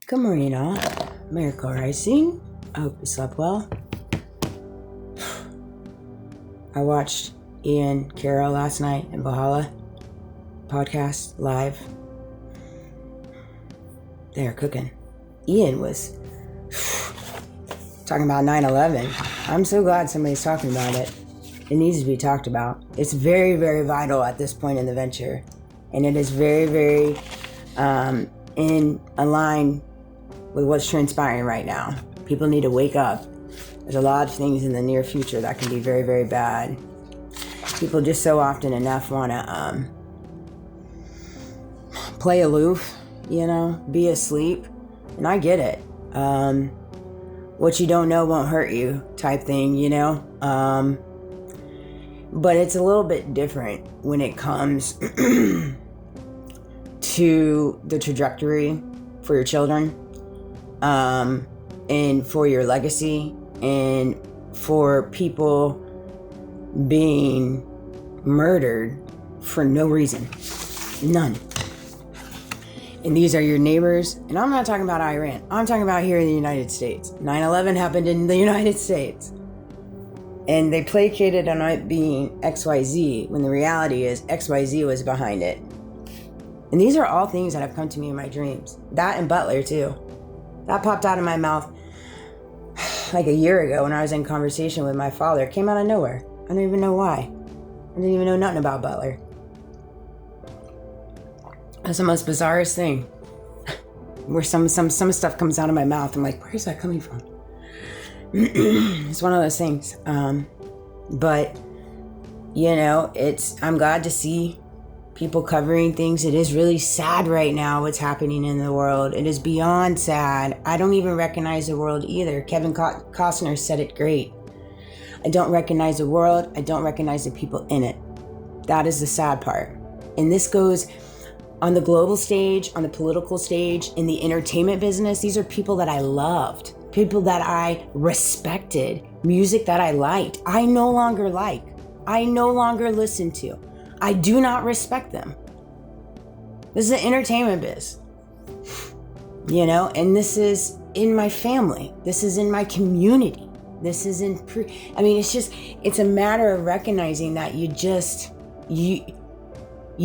Good morning, all. Miracle Rising. I hope you slept well. I watched Ian Carroll last night in Valhalla podcast live. They are cooking. Ian was talking about 9/11. I'm so glad somebody's talking about it. It needs to be talked about. It's very, very vital at this point in the venture. And it is very, very in line with what's transpiring right now. People need to wake up. There's a lot of things in the near future that can be very, very bad. People just so often enough want to play aloof, be asleep. And I get it. What you don't know won't hurt you type thing, But it's a little bit different when it comes to the trajectory for your children, and for your legacy, and for people being murdered for no reason. None. And these are your neighbors. And I'm not talking about Iran. I'm talking about here in the United States. 9/11 happened in the United States. And they placated on it being XYZ when the reality is XYZ was behind it. And these are all things that have come to me in my dreams. That and Butler too. That popped out of my mouth like a year ago when I was in conversation with my father. It came out of nowhere. I don't even know why. I didn't even know nothing about Butler. That's the most bizarrest thing. Where some stuff comes out of my mouth. I'm like, where is that coming from? It's one of those things. But I'm glad to see people covering things. It is really sad right now what's happening in the world. It is beyond sad. I don't even recognize the world either. Kevin Costner said it great. I don't recognize the world. I don't recognize the people in it. That is the sad part. And this goes on the global stage, on the political stage, in the entertainment business. These are people that I loved. People that I respected. Music that I liked. I no longer like. I no longer listen to. I do not respect them. This is an entertainment biz. And this is in my family. This is in my community. This is it's a matter of recognizing that you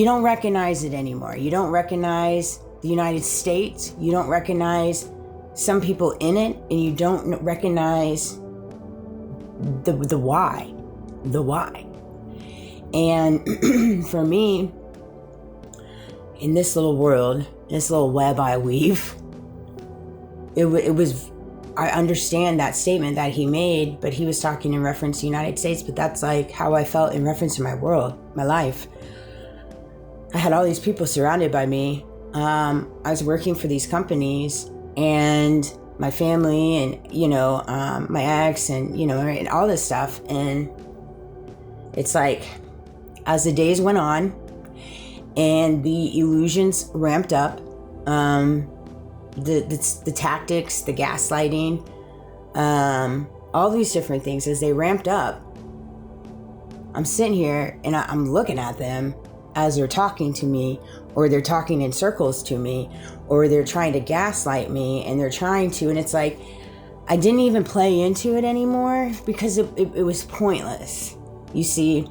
don't recognize it anymore. You don't recognize the United States. You don't recognize some people in it, and you don't recognize the why. The why. And for me, in this little world, this little web I weave, it was, I understand that statement that he made, but he was talking in reference to the United States, but that's like how I felt in reference to my world, my life. I had all these people surrounded by me. I was working for these companies, and my family, and, my ex, and, and all this stuff. And it's like, as the days went on and the illusions ramped up, the tactics, the gaslighting, all these different things, as they ramped up, I'm sitting here and I'm looking at them as they're talking to me, or they're talking in circles to me, or they're trying to gaslight me, and and it's like, I didn't even play into it anymore because it was pointless. You see,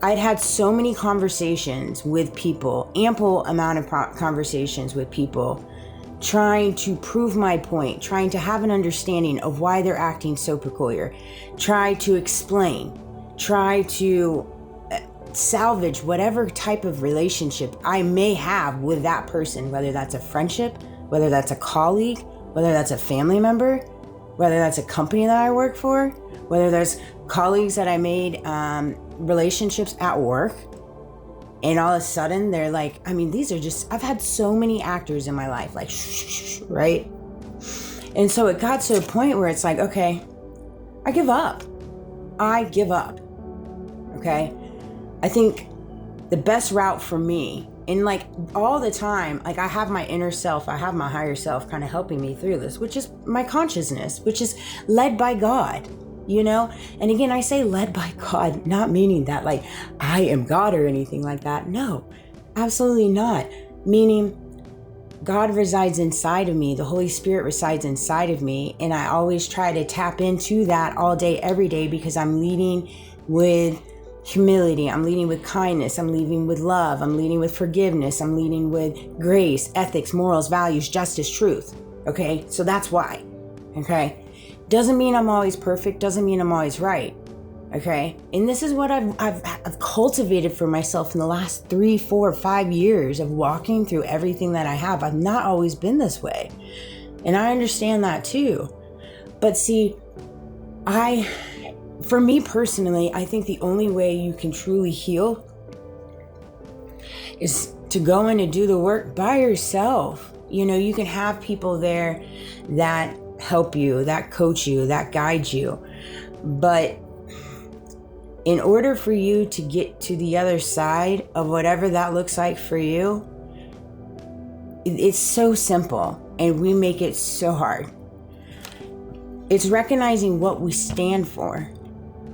I'd had so many conversations with people, ample amount of conversations with people, trying to prove my point, trying to have an understanding of why they're acting so peculiar, try to explain, try to salvage whatever type of relationship I may have with that person, whether that's a friendship, whether that's a colleague, whether that's a family member, whether that's a company that I work for, whether there's colleagues that I made relationships at work, and all of a sudden they're like, these are just, I've had so many actors in my life, like, right? And so it got to a point where it's like, okay, I give up, okay? I think the best route for me, and like all the time, like I have my inner self, I have my higher self kind of helping me through this, which is my consciousness, which is led by God, And again, I say led by God, not meaning that like I am God or anything like that. No, absolutely not. Meaning God resides inside of me. The Holy Spirit resides inside of me. And I always try to tap into that all day, every day, because I'm leading with humility. I'm leading with kindness. I'm leading with love. I'm leading with forgiveness. I'm leading with grace, ethics, morals, values, justice, truth. Okay? So that's why. Okay? Doesn't mean I'm always perfect. Doesn't mean I'm always right. Okay? And this is what I've cultivated for myself in the last 3, 4, 5 years of walking through everything that I have. I've not always been this way. And I understand that too. But see, for me personally, I think the only way you can truly heal is to go in and do the work by yourself. You know, you can have people there that help you, that coach you, that guide you. But in order for you to get to the other side of whatever that looks like for you, it's so simple, and we make it so hard. It's recognizing what we stand for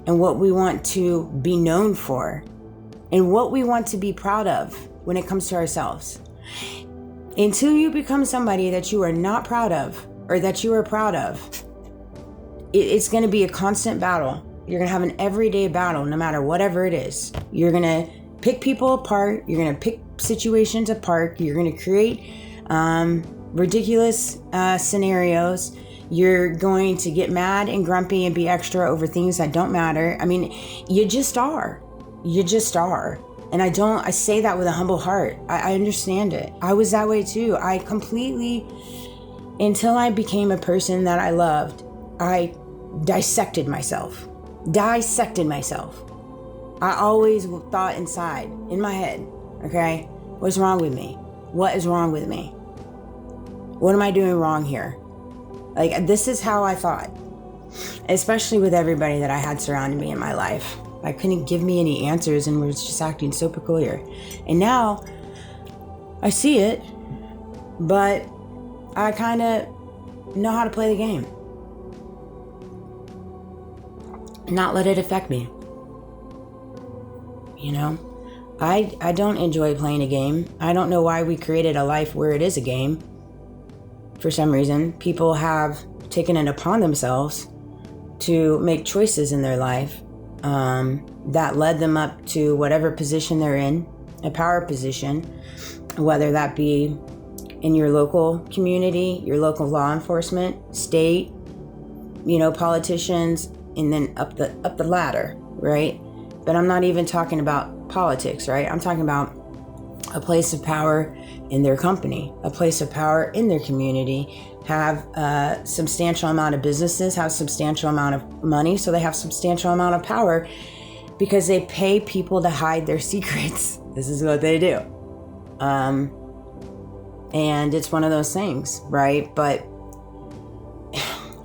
and what we want to be known for and what we want to be proud of when it comes to ourselves. Until you become somebody that you are not proud of or that you are proud of, it's going to be a constant battle. You're going to have an everyday battle, no matter whatever it is. You're going to pick people apart. You're going to pick situations apart. You're going to create ridiculous scenarios. You're going to get mad and grumpy and be extra over things that don't matter. I mean, you just are. You just are. And I say that with a humble heart. I understand it. I was that way too. I completely, until I became a person that I loved, I dissected myself. I always thought inside, in my head, okay, what's wrong with me? What is wrong with me? What am I doing wrong here? Like, this is how I thought, especially with everybody that I had surrounding me in my life. I couldn't give me any answers and was just acting so peculiar. And now I see it, but I kind of know how to play the game. Not let it affect me. You know, I don't enjoy playing a game. I don't know why we created a life where it is a game. For some reason, people have taken it upon themselves to make choices in their life that led them up to whatever position they're in, a power position, whether that be in your local community, your local law enforcement, state, you know, politicians, and then up the ladder, right? But I'm not even talking about politics, right? I'm talking about a place of power in their company, a place of power in their community, have a substantial amount of businesses, have substantial amount of money, so they have substantial amount of power because they pay people to hide their secrets. This is what they do. And it's one of those things, right? But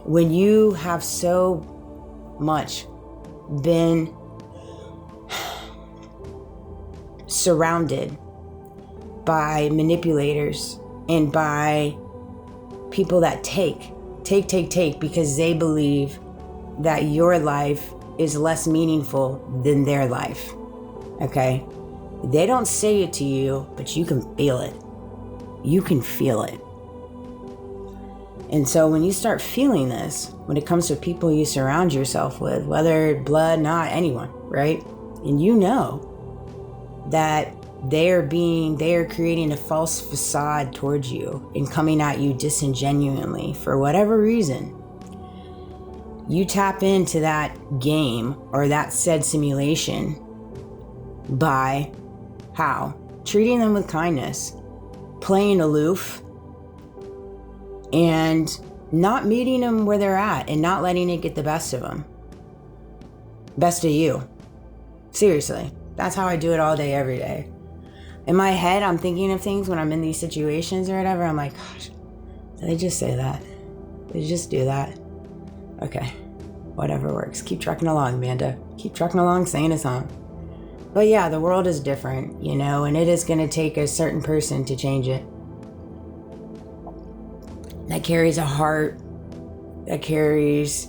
when you have so much been surrounded by manipulators and by people that take because they believe that your life is less meaningful than their life. Okay? They don't say it to you, but you can feel it. You can feel it. And so when you start feeling this, when it comes to people you surround yourself with, whether blood, not anyone, right? And you know that they are creating a false facade towards you and coming at you disingenuinely for whatever reason. You tap into that game or that said simulation by how? Treating them with kindness, playing aloof, and not meeting them where they're at and not letting it get the best of them. Best of you. Seriously. That's how I do it all day, every day. In my head, I'm thinking of things when I'm in these situations or whatever. I'm like, gosh, did they just say that? Did they just do that? Okay, whatever works. Keep trucking along, Amanda. Keep trucking along, singing a song. But yeah, the world is different, you know, and it is going to take a certain person to change it. That carries a heart, that carries,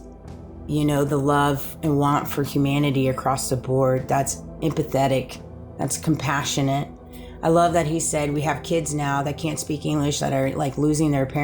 you know, the love and want for humanity across the board. That's empathetic, that's compassionate, I love that he said we have kids now that can't speak English that are like losing their parents.